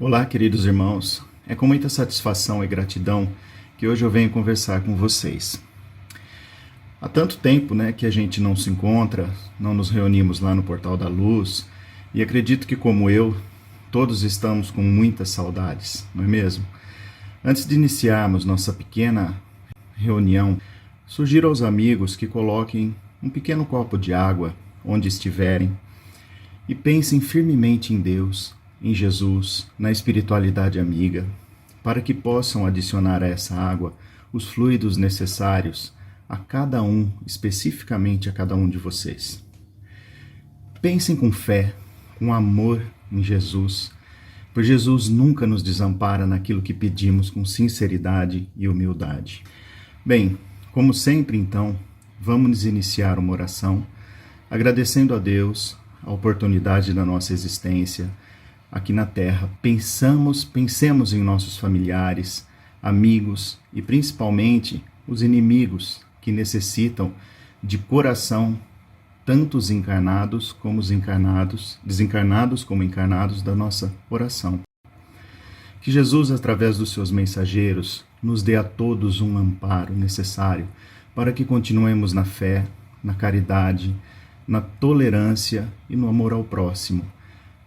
Olá, queridos irmãos. É com muita satisfação e gratidão que hoje eu venho conversar com vocês. Há tanto tempo, que a gente não se encontra, não nos reunimos lá no Portal da Luz, e acredito que, como eu, todos estamos com muitas saudades, não é mesmo? Antes de iniciarmos nossa pequena reunião, sugiro aos amigos que coloquem um pequeno copo de água onde estiverem e pensem firmemente em Deus, em Jesus, na espiritualidade amiga, para que possam adicionar a essa água os fluidos necessários a cada um, especificamente a cada um de vocês. Pensem com fé, com amor em Jesus, pois Jesus nunca nos desampara naquilo que pedimos com sinceridade e humildade. Bem, como sempre então, vamos iniciar uma oração, agradecendo a Deus a oportunidade da nossa existência aqui na Terra. Pensemos em nossos familiares, amigos e principalmente os inimigos que necessitam de coração, tanto os encarnados como os encarnados, desencarnados como encarnados, da nossa oração. Que Jesus, através dos seus mensageiros, nos dê a todos um amparo necessário para que continuemos na fé, na caridade, na tolerância e no amor ao próximo,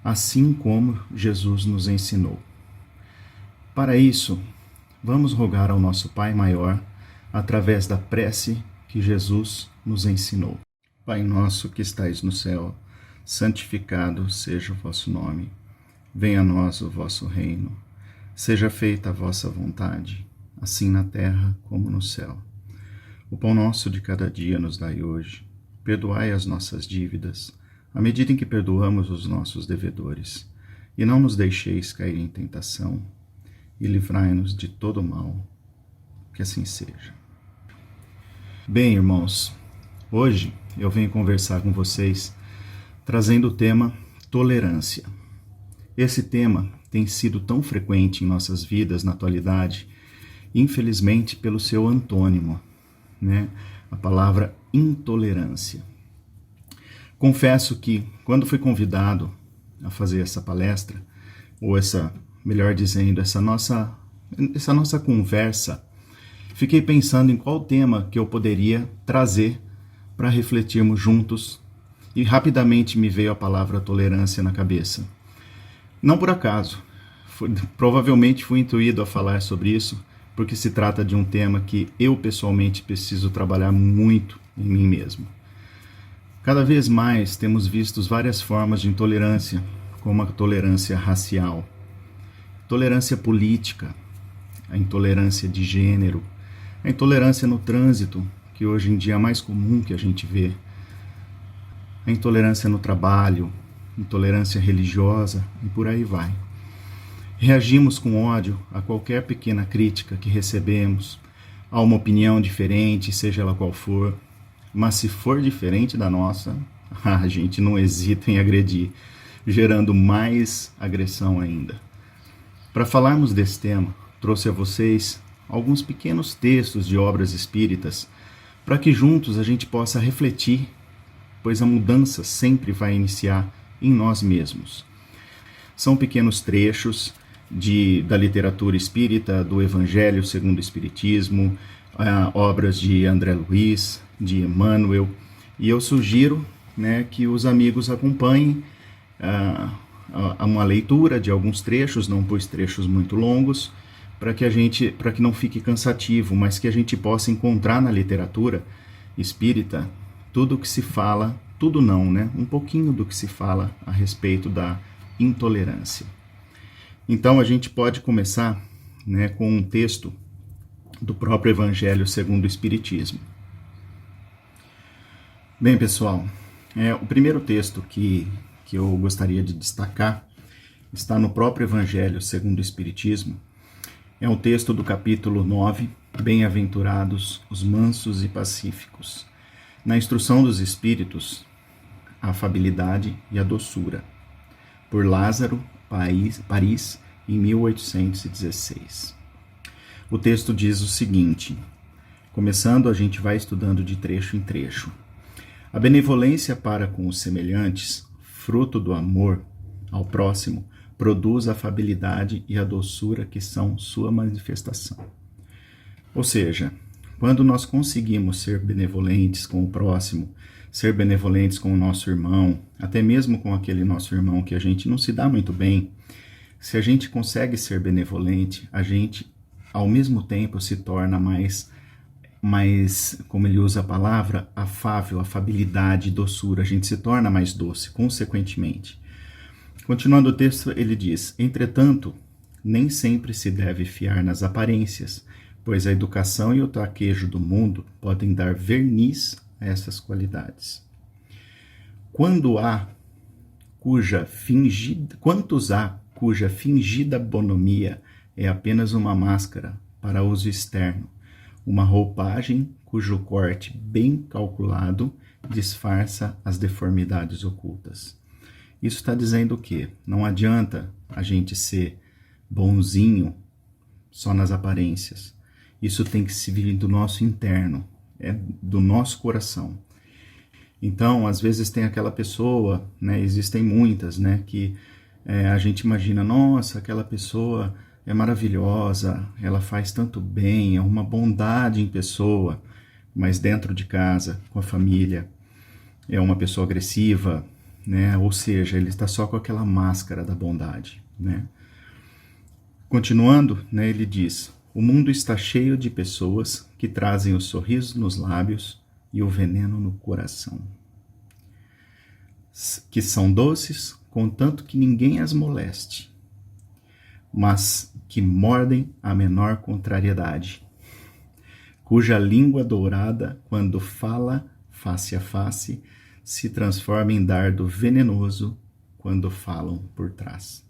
assim como Jesus nos ensinou. Para isso, vamos rogar ao nosso Pai Maior, através da prece que Jesus nos ensinou. Pai nosso que estais no céu, santificado seja o vosso nome. Venha a nós o vosso reino. Seja feita a vossa vontade, assim na terra como no céu. O pão nosso de cada dia nos dai hoje. Perdoai as nossas dívidas, à medida em que perdoamos os nossos devedores. E não nos deixeis cair em tentação, e livrai-nos de todo mal. Que assim seja. Bem, irmãos, hoje eu venho conversar com vocês trazendo o tema tolerância. Esse tema tem sido tão frequente em nossas vidas na atualidade, infelizmente pelo seu antônimo, a palavra intolerância. Confesso que, quando fui convidado a fazer essa palestra, ou melhor dizendo, essa nossa conversa, fiquei pensando em qual tema que eu poderia trazer para refletirmos juntos, e rapidamente me veio a palavra tolerância na cabeça. Não por acaso, provavelmente fui intuído a falar sobre isso, porque se trata de um tema que eu pessoalmente preciso trabalhar muito em mim mesmo. Cada vez mais temos visto várias formas de intolerância, como a tolerância racial, tolerância política, a intolerância de gênero, a intolerância no trânsito, que hoje em dia é mais comum que a gente vê, a intolerância no trabalho, intolerância religiosa e por aí vai. Reagimos com ódio a qualquer pequena crítica que recebemos, a uma opinião diferente, seja ela qual for, mas se for diferente da nossa, a gente não hesita em agredir, gerando mais agressão ainda. Para falarmos desse tema, trouxe a vocês alguns pequenos textos de obras espíritas, para que juntos a gente possa refletir, pois a mudança sempre vai iniciar em nós mesmos. São pequenos trechos da literatura espírita, do Evangelho segundo o Espiritismo, obras de André Luiz, de Emmanuel, e eu sugiro que os amigos acompanhem uma leitura de alguns trechos, não pus trechos muito longos, para que não fique cansativo, mas que a gente possa encontrar na literatura espírita tudo o que se fala, tudo não, um pouquinho do que se fala a respeito da intolerância. Então a gente pode começar com um texto do próprio Evangelho segundo o Espiritismo. Bem, pessoal, o primeiro texto que eu gostaria de destacar está no próprio Evangelho segundo o Espiritismo. É um texto do capítulo 9, Bem-aventurados os mansos e pacíficos. Na instrução dos Espíritos, a afabilidade e a doçura. Por Lázaro, Paris, em 1816. O texto diz o seguinte, começando a gente vai estudando de trecho em trecho. A benevolência para com os semelhantes, fruto do amor ao próximo, produz a afabilidade e a doçura que são sua manifestação. Ou seja, quando nós conseguimos ser benevolentes com o próximo, ser benevolentes com o nosso irmão, até mesmo com aquele nosso irmão que a gente não se dá muito bem, se a gente consegue ser benevolente, a gente, ao mesmo tempo, se torna mais, como ele usa a palavra, afável, afabilidade, doçura. A gente se torna mais doce, consequentemente. Continuando o texto, ele diz: entretanto, nem sempre se deve fiar nas aparências, pois a educação e o traquejo do mundo podem dar verniz a essas qualidades. Quantos há cuja fingida bonomia é apenas uma máscara para uso externo, uma roupagem cujo corte bem calculado disfarça as deformidades ocultas. Isso está dizendo o quê? Não adianta a gente ser bonzinho só nas aparências. Isso tem que se vir do nosso interno, é do nosso coração. Então, às vezes tem aquela pessoa, né, existem muitas, né, que a gente imagina, nossa, aquela pessoa é maravilhosa, ela faz tanto bem, é uma bondade em pessoa, mas dentro de casa, com a família, é uma pessoa agressiva, né, ou seja, ele está só com aquela máscara da bondade, né. Continuando, né, ele diz: o mundo está cheio de pessoas que trazem o sorriso nos lábios e o veneno no coração, que são doces, contanto que ninguém as moleste, mas que mordem a menor contrariedade, cuja língua dourada, quando fala face a face, se transforma em dardo venenoso quando falam por trás.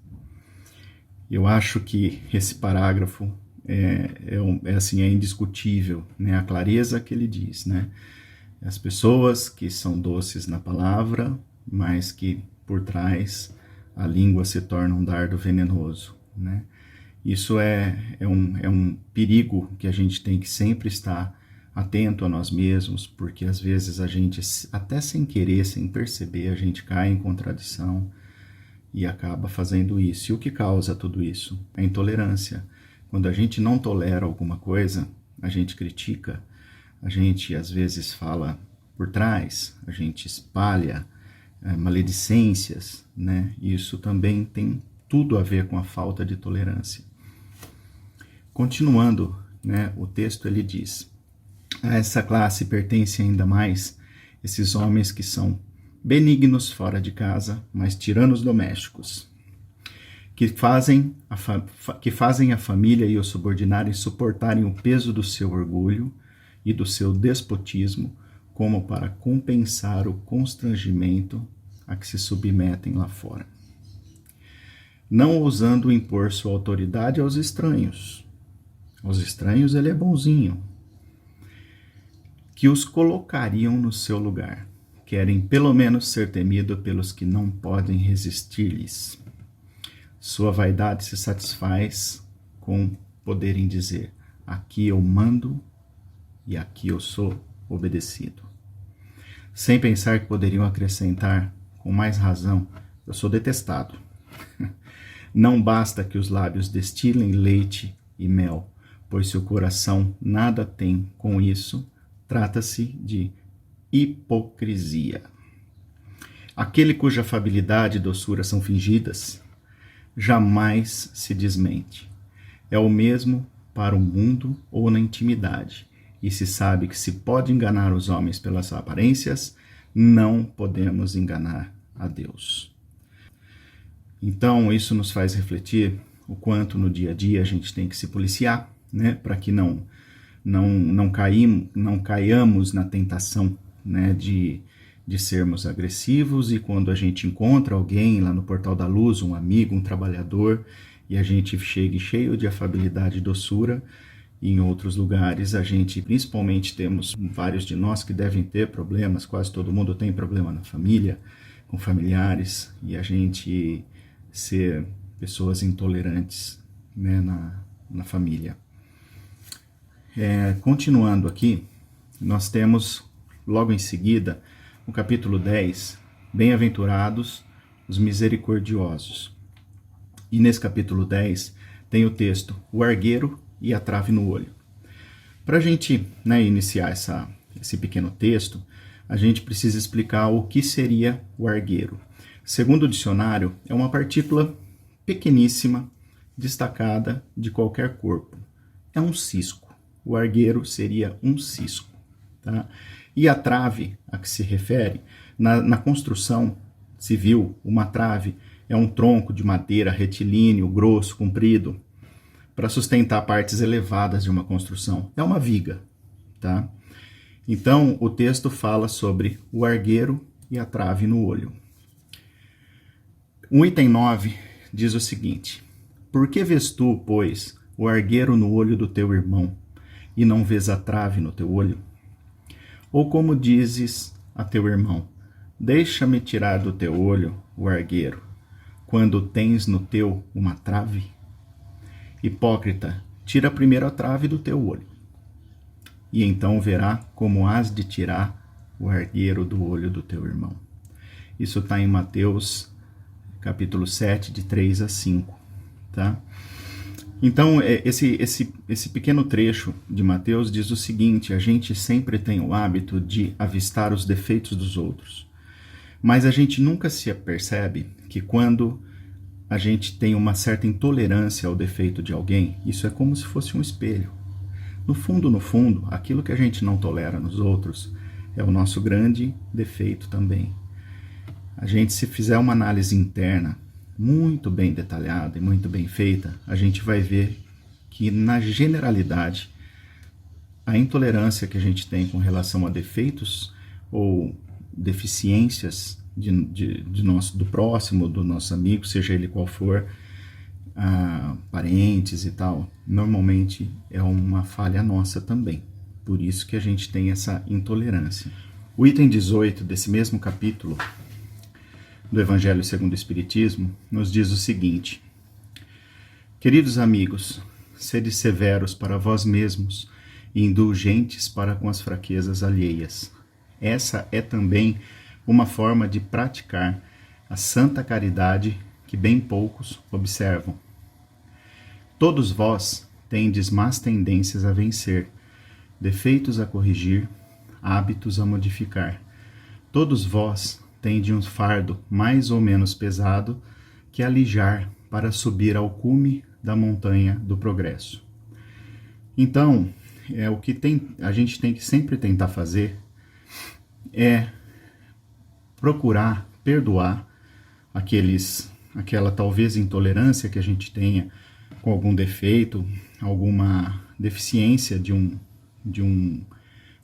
Eu acho que esse parágrafo é indiscutível, né? A clareza que ele diz, né? As pessoas que são doces na palavra, mas que por trás a língua se torna um dardo venenoso, né? Isso é um perigo que a gente tem que sempre estar atento a nós mesmos, porque às vezes a gente, até sem querer, sem perceber, a gente cai em contradição e acaba fazendo isso. E o que causa tudo isso? A intolerância. Quando a gente não tolera alguma coisa, a gente critica, a gente às vezes fala por trás, a gente espalha maledicências, né? Isso também tem tudo a ver com a falta de tolerância. Continuando, né, o texto ele diz: a essa classe pertence ainda mais esses homens que são benignos fora de casa, mas tiranos domésticos, que fazem a família e os subordinados suportarem o peso do seu orgulho e do seu despotismo, como para compensar o constrangimento a que se submetem lá fora, não ousando impor sua autoridade aos estranhos. Aos estranhos ele é bonzinho, que os colocariam no seu lugar. Querem pelo menos ser temido pelos que não podem resistir-lhes. Sua vaidade se satisfaz com poderem dizer: aqui eu mando e aqui eu sou obedecido. Sem pensar que poderiam acrescentar, com mais razão, eu sou detestado. Não basta que os lábios destilem leite e mel, pois se o coração nada tem com isso, trata-se de hipocrisia. Aquele cuja afabilidade e doçura são fingidas, jamais se desmente. É o mesmo para o mundo ou na intimidade, e se sabe que se pode enganar os homens pelas aparências, não podemos enganar a Deus. Então, isso nos faz refletir o quanto no dia a dia a gente tem que se policiar, né, para que não caiamos na tentação, né, de sermos agressivos, e quando a gente encontra alguém lá no Portal da Luz, um amigo, um trabalhador, e a gente chegue cheio de afabilidade e doçura, e em outros lugares a gente, principalmente temos vários de nós que devem ter problemas, quase todo mundo tem problema na família, com familiares, e a gente ser pessoas intolerantes, né, na família. Continuando aqui, nós temos logo em seguida o capítulo 10, Bem-aventurados os misericordiosos. E nesse capítulo 10 tem o texto, o argueiro e a trave no olho. Para a gente, né, iniciar esse pequeno texto, a gente precisa explicar o que seria o argueiro. Segundo o dicionário, é uma partícula pequeníssima, destacada de qualquer corpo. É um cisco. O argueiro seria um cisco. Tá? E a trave a que se refere, na construção civil, uma trave é um tronco de madeira retilíneo, grosso, comprido, para sustentar partes elevadas de uma construção. É uma viga. Tá? Então, o texto fala sobre o argueiro e a trave no olho. O item 9 diz o seguinte: por que vês tu, pois, o argueiro no olho do teu irmão, e não vês a trave no teu olho? Ou como dizes a teu irmão, deixa-me tirar do teu olho o argueiro, quando tens no teu uma trave? Hipócrita, tira primeiro a trave do teu olho, e então verá como has de tirar o argueiro do olho do teu irmão. Isso está em Mateus, capítulo 7, de 3 a 5. Tá? Então, esse pequeno trecho de Mateus diz o seguinte: a gente sempre tem o hábito de avistar os defeitos dos outros, mas a gente nunca se percebe que quando a gente tem uma certa intolerância ao defeito de alguém, isso é como se fosse um espelho. No fundo, aquilo que a gente não tolera nos outros é o nosso grande defeito também. A gente, se fizer uma análise interna muito bem detalhada e muito bem feita, a gente vai ver que, na generalidade, a intolerância que a gente tem com relação a defeitos ou deficiências do próximo, do nosso amigo, seja ele qual for, parentes e tal, normalmente é uma falha nossa também. Por isso que a gente tem essa intolerância. O item 18 desse mesmo capítulo do Evangelho segundo o Espiritismo nos diz o seguinte: queridos amigos, sede severos para vós mesmos e indulgentes para com as fraquezas alheias. Essa é também uma forma de praticar a santa caridade que bem poucos observam. Todos vós tendes más tendências a vencer, defeitos a corrigir, hábitos a modificar. Todos vós tendes um fardo mais ou menos pesado que alijar para subir ao cume da montanha do progresso. Então, o que a gente tem que sempre tentar fazer é procurar perdoar aquela talvez intolerância que a gente tenha com algum defeito, alguma deficiência de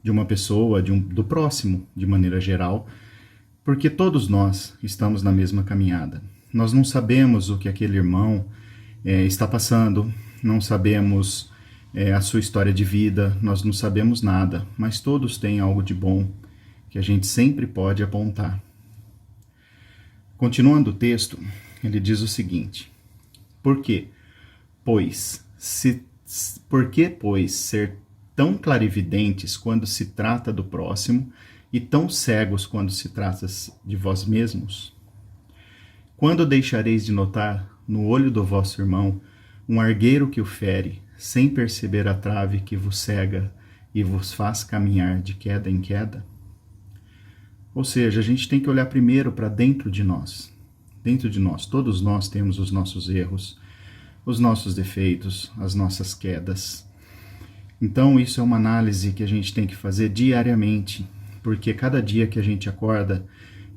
uma pessoa, do próximo, de maneira geral, porque todos nós estamos na mesma caminhada. Nós não sabemos o que aquele irmão está passando, não sabemos a sua história de vida, nós não sabemos nada, mas todos têm algo de bom que a gente sempre pode apontar. Continuando o texto, ele diz o seguinte: por que, pois, ser tão clarividentes quando se trata do próximo e tão cegos quando se trata de vós mesmos? Quando deixareis de notar no olho do vosso irmão um argueiro que o fere, sem perceber a trave que vos cega e vos faz caminhar de queda em queda? Ou seja, a gente tem que olhar primeiro para dentro de nós. Dentro de nós, todos nós temos os nossos erros, os nossos defeitos, as nossas quedas. Então, isso é uma análise que a gente tem que fazer diariamente, porque cada dia que a gente acorda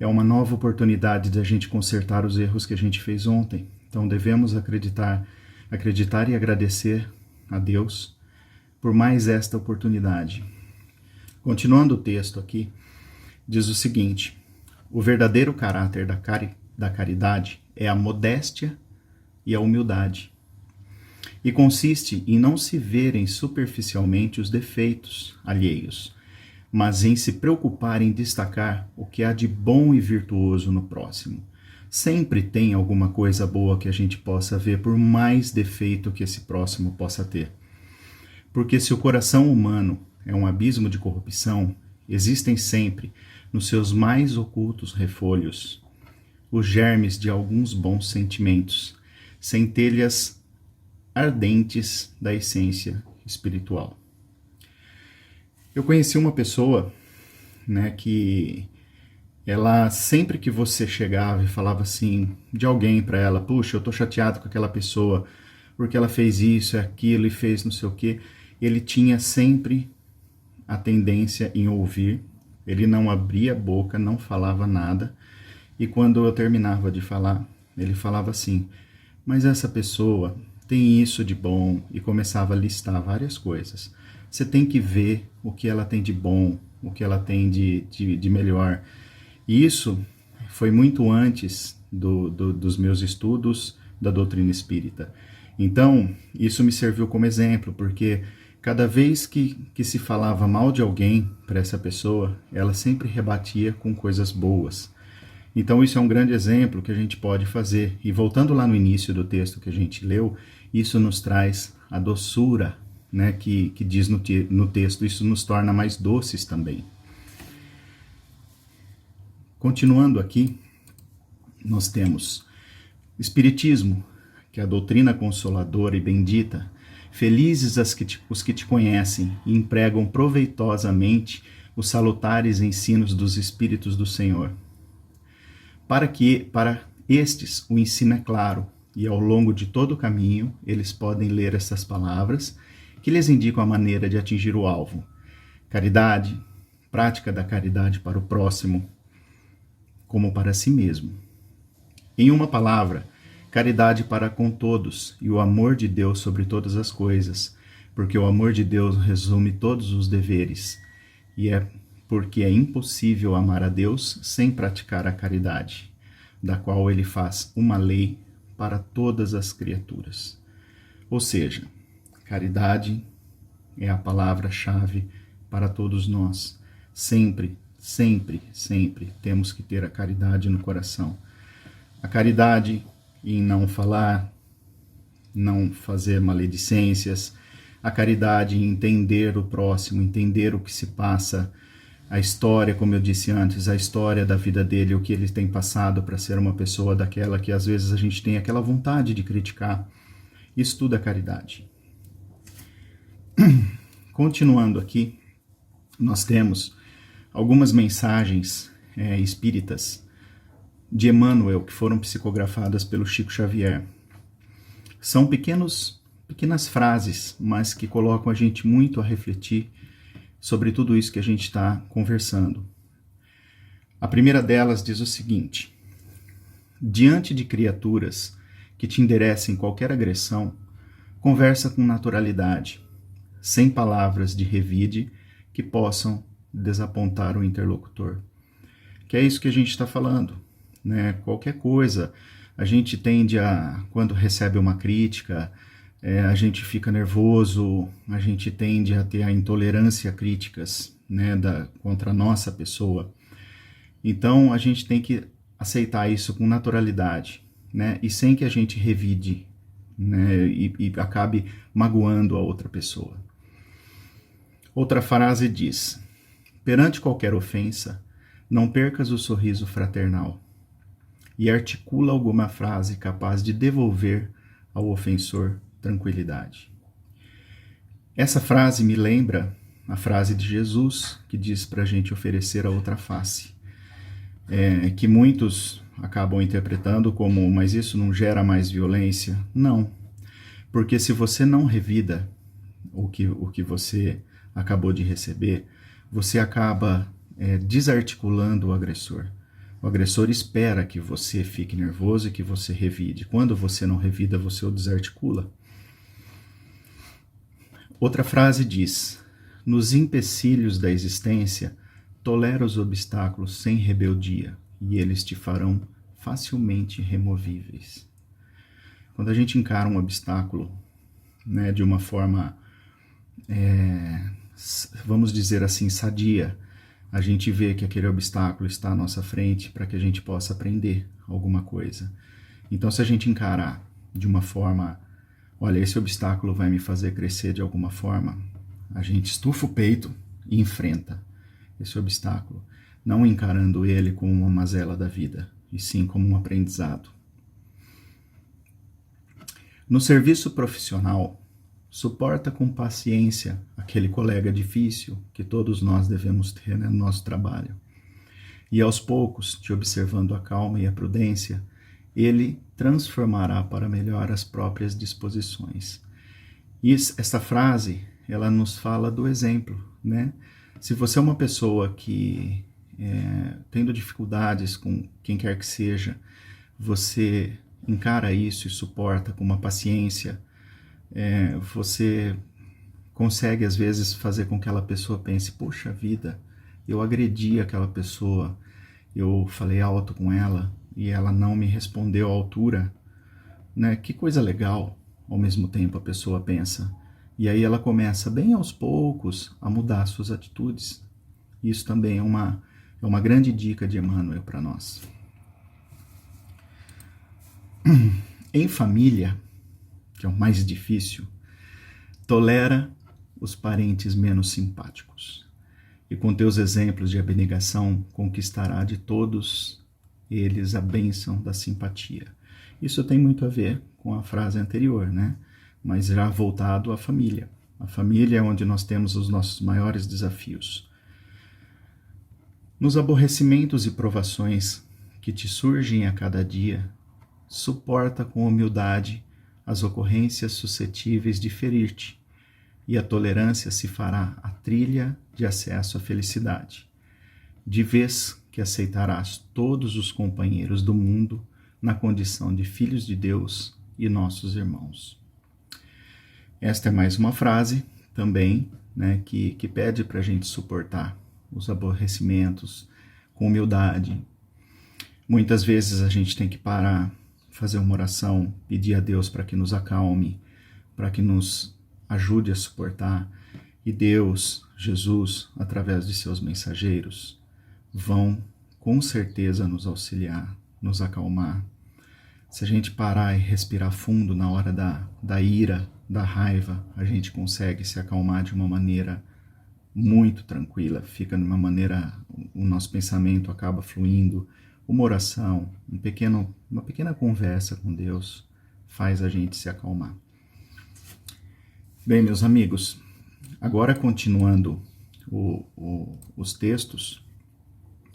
é uma nova oportunidade de a gente consertar os erros que a gente fez ontem. Então, devemos acreditar e agradecer a Deus por mais esta oportunidade. Continuando o texto aqui, diz o seguinte: o verdadeiro caráter da caridade é a modéstia e a humildade, e consiste em não se verem superficialmente os defeitos alheios, mas em se preocupar em destacar o que há de bom e virtuoso no próximo. Sempre tem alguma coisa boa que a gente possa ver, por mais defeito que esse próximo possa ter. Porque se o coração humano é um abismo de corrupção, existem sempre, nos seus mais ocultos refolhos, os germes de alguns bons sentimentos, centelhas ardentes da essência espiritual. Eu conheci uma pessoa, né, que ela, sempre que você chegava e falava assim de alguém para ela, puxa, eu tô chateado com aquela pessoa porque ela fez isso, aquilo e fez não sei o quê, ele tinha sempre a tendência em ouvir, ele não abria a boca, não falava nada, e quando eu terminava de falar, ele falava assim, mas essa pessoa tem isso de bom, e começava a listar várias coisas. Você tem que ver o que ela tem de bom, o que ela tem de melhor. E isso foi muito antes dos meus estudos da doutrina espírita. Então, isso me serviu como exemplo, porque cada vez que se falava mal de alguém para essa pessoa, ela sempre rebatia com coisas boas. Então, isso é um grande exemplo que a gente pode fazer. E voltando lá no início do texto que a gente leu, isso nos traz a doçura, né, que diz no texto, isso nos torna mais doces também. Continuando aqui, nós temos Espiritismo, que é a doutrina consoladora e bendita. Felizes os que te conhecem e empregam proveitosamente os salutares ensinos dos Espíritos do Senhor. Para estes o ensino é claro, e ao longo de todo o caminho eles podem ler essas palavras que lhes indicam a maneira de atingir o alvo. Caridade, prática da caridade para o próximo, como para si mesmo. Em uma palavra, caridade para com todos e o amor de Deus sobre todas as coisas, porque o amor de Deus resume todos os deveres, e é porque é impossível amar a Deus sem praticar a caridade, da qual ele faz uma lei para todas as criaturas. Ou seja, caridade é a palavra-chave para todos nós. Sempre, sempre, sempre temos que ter a caridade no coração. A caridade em não falar, não fazer maledicências, a caridade em entender o próximo, entender o que se passa, a história, como eu disse antes, a história da vida dele, o que ele tem passado para ser uma pessoa daquela que às vezes a gente tem aquela vontade de criticar. Isso tudo é caridade. Continuando aqui, nós temos algumas mensagens espíritas de Emmanuel que foram psicografadas pelo Chico Xavier. São pequenas frases, mas que colocam a gente muito a refletir sobre tudo isso que a gente está conversando. A primeira delas diz o seguinte: diante de criaturas que te enderecem qualquer agressão, conversa com naturalidade, sem palavras de revide que possam desapontar o interlocutor. Que é isso que a gente está falando, né? Qualquer coisa, a gente tende a, quando recebe uma crítica, a gente fica nervoso, a gente tende a ter a intolerância a críticas, né, contra a nossa pessoa. Então, a gente tem que aceitar isso com naturalidade, né, e sem que a gente revide, né, e acabe magoando a outra pessoa. Outra frase diz: perante qualquer ofensa, não percas o sorriso fraternal, e articula alguma frase capaz de devolver ao ofensor tranquilidade. Essa frase me lembra a frase de Jesus, que diz para a gente oferecer a outra face, que muitos acabam interpretando como, mas isso não gera mais violência? Não, porque se você não revida o que você acabou de receber, você acaba desarticulando o agressor. O agressor espera que você fique nervoso e que você revide. Quando você não revida, você o desarticula. Outra frase diz: nos empecilhos da existência, tolera os obstáculos sem rebeldia, e eles te farão facilmente removíveis. Quando a gente encara um obstáculo, né, de uma forma, vamos dizer assim, sadia, a gente vê que aquele obstáculo está à nossa frente para que a gente possa aprender alguma coisa. Então, se a gente encarar de uma forma, olha, esse obstáculo vai me fazer crescer de alguma forma, a gente estufa o peito e enfrenta esse obstáculo, não encarando ele como uma mazela da vida, e sim como um aprendizado. No serviço profissional, suporta com paciência aquele colega difícil que todos nós devemos ter no nosso trabalho. E aos poucos, te observando a calma e a prudência, ele transformará para melhor as próprias disposições. E esta frase, ela nos fala do exemplo, né? Se você é uma pessoa que, tendo dificuldades com quem quer que seja, você encara isso e suporta com uma paciência, você consegue às vezes fazer com que aquela pessoa pense, puxa vida, eu agredi aquela pessoa, eu falei alto com ela e ela não me respondeu à altura, né? Que coisa legal, ao mesmo tempo a pessoa pensa. E aí ela começa bem aos poucos a mudar suas atitudes. Isso também é uma grande dica de Emmanuel para nós. Em família, que é o mais difícil, tolera os parentes menos simpáticos. E com teus exemplos de abnegação, conquistará de todos eles a bênção da simpatia. Isso tem muito a ver com a frase anterior, né? Mas já voltado à família. A família é onde nós temos os nossos maiores desafios. Nos aborrecimentos e provações que te surgem a cada dia, suporta com humildade as ocorrências suscetíveis de ferir-te, e a tolerância se fará a trilha de acesso à felicidade, de vez que aceitarás todos os companheiros do mundo na condição de filhos de Deus e nossos irmãos. Esta é mais uma frase também, né, que pede para a gente suportar os aborrecimentos com humildade. Muitas vezes a gente tem que parar, fazer uma oração, pedir a Deus para que nos acalme, para que nos ajude a suportar. E Deus, Jesus, através de seus mensageiros, vão com certeza nos auxiliar, nos acalmar. Se a gente parar e respirar fundo na hora da ira, da raiva, a gente consegue se acalmar de uma maneira muito tranquila, fica de uma maneira, o nosso pensamento acaba fluindo. Uma oração, uma pequena conversa com Deus faz a gente se acalmar. Bem, meus amigos, agora continuando os textos,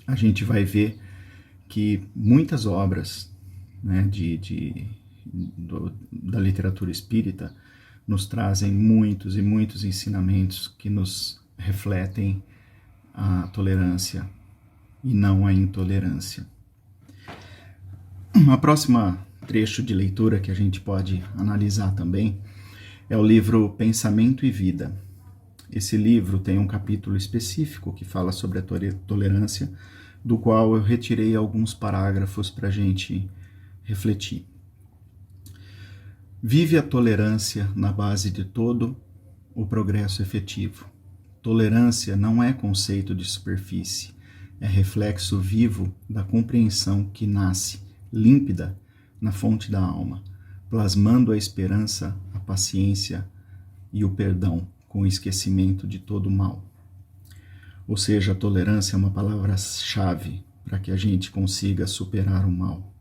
a gente vai ver que muitas obras, né, da literatura espírita nos trazem muitos e muitos ensinamentos que nos refletem a tolerância e não a intolerância. A próxima trecho de leitura que a gente pode analisar também é o livro Pensamento e Vida. Esse livro tem um capítulo específico que fala sobre a tolerância, do qual eu retirei alguns parágrafos para a gente refletir. Vive a tolerância na base de todo o progresso efetivo. Tolerância não é conceito de superfície, é reflexo vivo da compreensão que nasce, límpida, na fonte da alma, plasmando a esperança, a paciência e o perdão, com o esquecimento de todo o mal. Ou seja, a tolerância é uma palavra-chave para que a gente consiga superar o mal.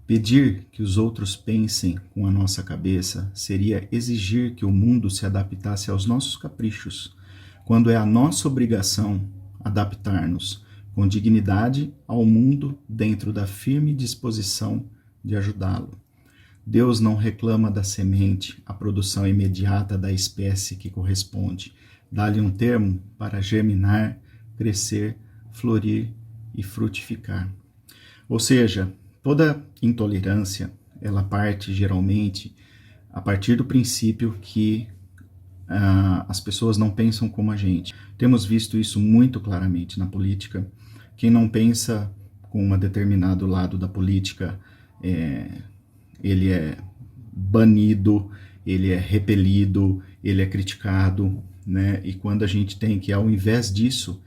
Pedir que os outros pensem com a nossa cabeça seria exigir que o mundo se adaptasse aos nossos caprichos, quando é a nossa obrigação adaptar-nos com dignidade ao mundo dentro da firme disposição de ajudá-lo. Deus não reclama da semente a produção imediata da espécie que corresponde. Dá-lhe um termo para germinar, crescer, florir e frutificar. Ou seja, toda intolerância, ela parte geralmente a partir do princípio que as pessoas não pensam como a gente. Temos visto isso muito claramente na política. Quem não pensa com um determinado lado da política, ele é banido, ele é repelido, ele é criticado, né? E quando a gente tem que, ao invés disso,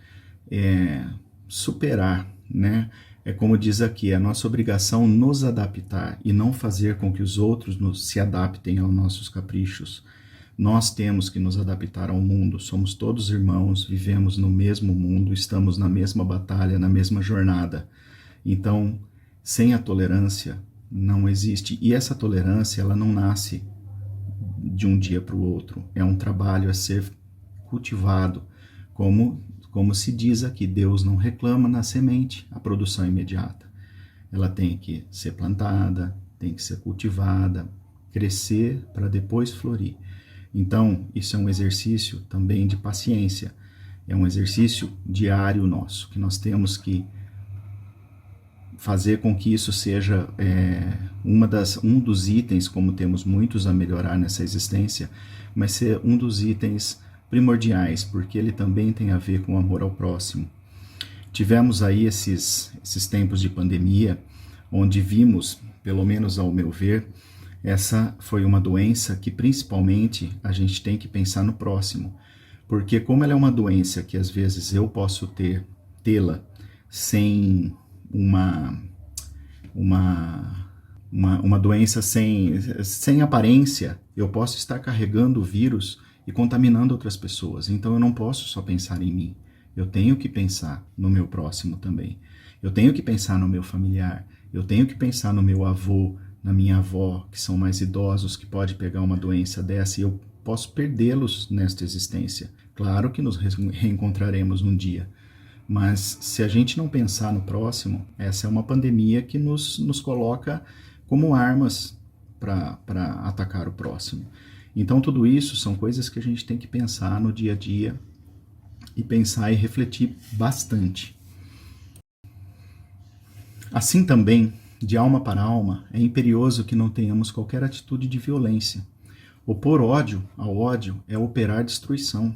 superar, né? É como diz aqui, é a nossa obrigação nos adaptar e não fazer com que os outros se adaptem aos nossos caprichos. Nós temos que nos adaptar ao mundo, somos todos irmãos, vivemos no mesmo mundo, estamos na mesma batalha, na mesma jornada. Então, sem a tolerância, Não existe. E essa tolerância, ela não nasce de um dia para o outro. É um trabalho a ser cultivado. Como se diz aqui, Deus não reclama na semente a produção imediata. Ela tem que ser plantada, tem que ser cultivada, crescer para depois florir. Então, isso é um exercício também de paciência. É um exercício diário nosso, que nós temos que fazer com que isso seja um dos itens, como temos muitos a melhorar nessa existência, mas ser um dos itens primordiais, porque ele também tem a ver com o amor ao próximo. Tivemos aí esses tempos de pandemia, onde vimos, pelo menos ao meu ver, essa foi uma doença que principalmente a gente tem que pensar no próximo, porque como ela é uma doença que às vezes eu posso tê-la sem uma doença sem aparência, eu posso estar carregando o vírus e contaminando outras pessoas. Então eu não posso só pensar em mim. Eu tenho que pensar no meu próximo também. Eu tenho que pensar no meu familiar. Eu tenho que pensar no meu avô, na minha avó, que são mais idosos, que pode pegar uma doença dessa e eu posso perdê-los nesta existência. Claro que nos reencontraremos um dia. Mas se a gente não pensar no próximo, essa é uma pandemia que nos coloca como armas para atacar o próximo. Então tudo isso são coisas que a gente tem que pensar no dia a dia e pensar e refletir bastante. Assim também, de alma para alma, é imperioso que não tenhamos qualquer atitude de violência. Opor ódio ao ódio é operar destruição.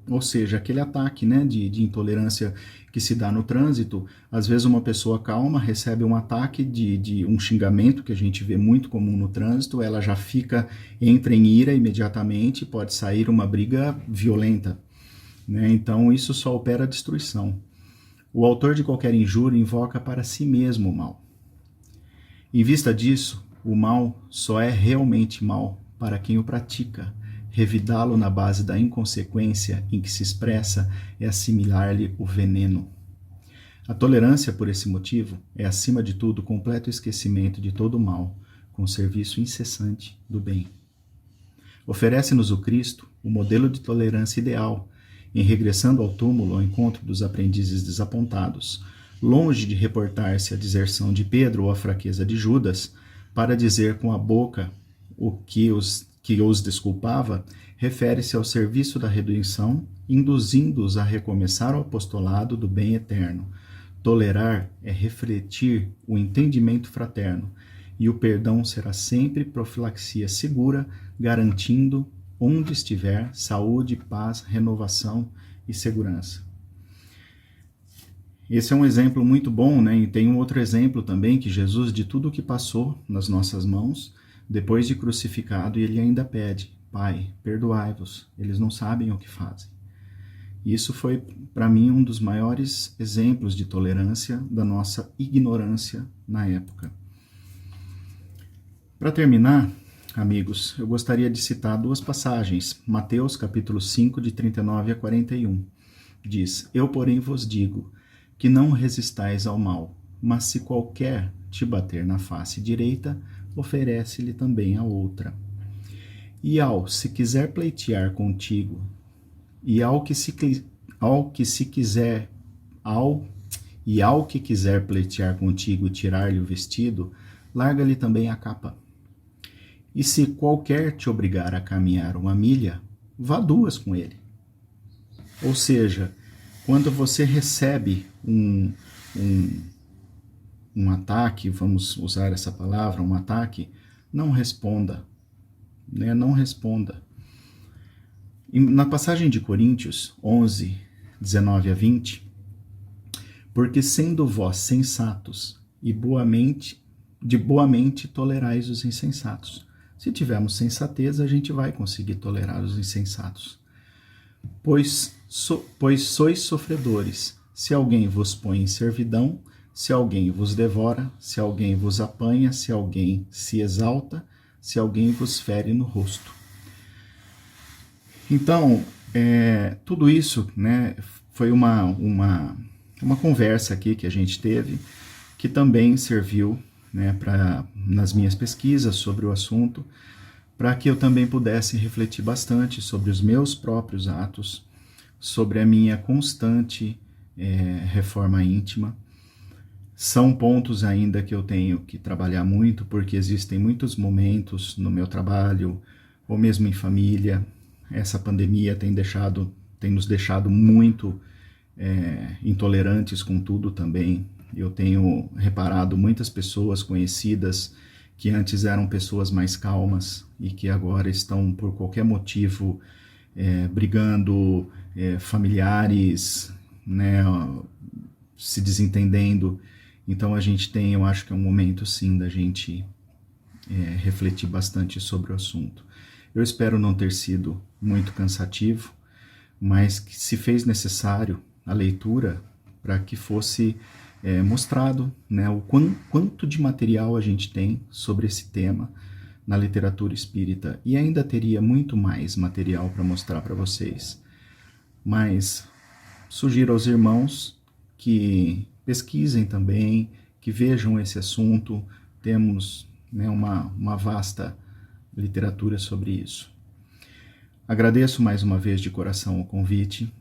Ou seja, aquele ataque, né, de intolerância que se dá no trânsito, às vezes uma pessoa calma recebe um ataque de um xingamento que a gente vê muito comum no trânsito, ela já entra em ira imediatamente, pode sair uma briga violenta, né? Então isso só opera destruição. O autor de qualquer injúria invoca para si mesmo o mal. Em vista disso, o mal só é realmente mal para quem o pratica. Revidá-lo na base da inconsequência em que se expressa é assimilar-lhe o veneno. A tolerância, por esse motivo, é, acima de tudo, completo esquecimento de todo o mal, com serviço incessante do bem. Oferece-nos o Cristo o modelo de tolerância ideal, em regressando ao túmulo ao encontro dos aprendizes desapontados, longe de reportar-se à deserção de Pedro ou à fraqueza de Judas, para dizer com a boca o que os desculpava, refere-se ao serviço da redenção, induzindo-os a recomeçar o apostolado do bem eterno. Tolerar é refletir o entendimento fraterno, e o perdão será sempre profilaxia segura, garantindo, onde estiver, saúde, paz, renovação e segurança. Esse é um exemplo muito bom, né? E tem um outro exemplo também, que Jesus, de tudo o que passou nas nossas mãos, depois de crucificado, ele ainda pede: Pai, perdoai-vos, eles não sabem o que fazem. Isso foi, para mim, um dos maiores exemplos de tolerância da nossa ignorância na época. Para terminar, amigos, eu gostaria de citar duas passagens. Mateus, capítulo 5, de 39 a 41. Diz: Eu, porém, vos digo que não resistais ao mal, mas se qualquer te bater na face direita, oferece-lhe também a outra. E ao que quiser pleitear contigo e tirar-lhe o vestido, larga-lhe também a capa. E se qualquer te obrigar a caminhar 1 milha, vá 2 com ele. Ou seja, quando você recebe um ataque, vamos usar essa palavra, um ataque, não responda, né? Não responda. Na passagem de Coríntios 11, 19 a 20, porque sendo vós sensatos e de boa mente tolerais os insensatos. Se tivermos sensatez, a gente vai conseguir tolerar os insensatos. Pois sois sofredores, se alguém vos põe em servidão, se alguém vos devora, se alguém vos apanha, se alguém se exalta, se alguém vos fere no rosto. Então, tudo isso, né, foi uma conversa aqui que a gente teve, que também serviu né, nas minhas pesquisas sobre o assunto, para que eu também pudesse refletir bastante sobre os meus próprios atos, sobre a minha constante reforma íntima. São pontos ainda que eu tenho que trabalhar muito, porque existem muitos momentos no meu trabalho, ou mesmo em família. Essa pandemia tem nos deixado muito intolerantes com tudo também. Eu tenho reparado muitas pessoas conhecidas que antes eram pessoas mais calmas e que agora estão, por qualquer motivo, brigando, familiares, né, se desentendendo. Então a gente tem, eu acho que é um momento sim da gente refletir bastante sobre o assunto. Eu espero não ter sido muito cansativo, mas que se fez necessário a leitura para que fosse mostrado, né, o quanto de material a gente tem sobre esse tema na literatura espírita, e ainda teria muito mais material para mostrar para vocês. Mas sugiro aos irmãos que pesquisem também, que vejam esse assunto. Temos, né, uma vasta literatura sobre isso. Agradeço mais uma vez de coração o convite.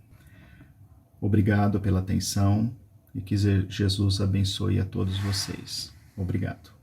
Obrigado pela atenção e que Jesus abençoe a todos vocês. Obrigado.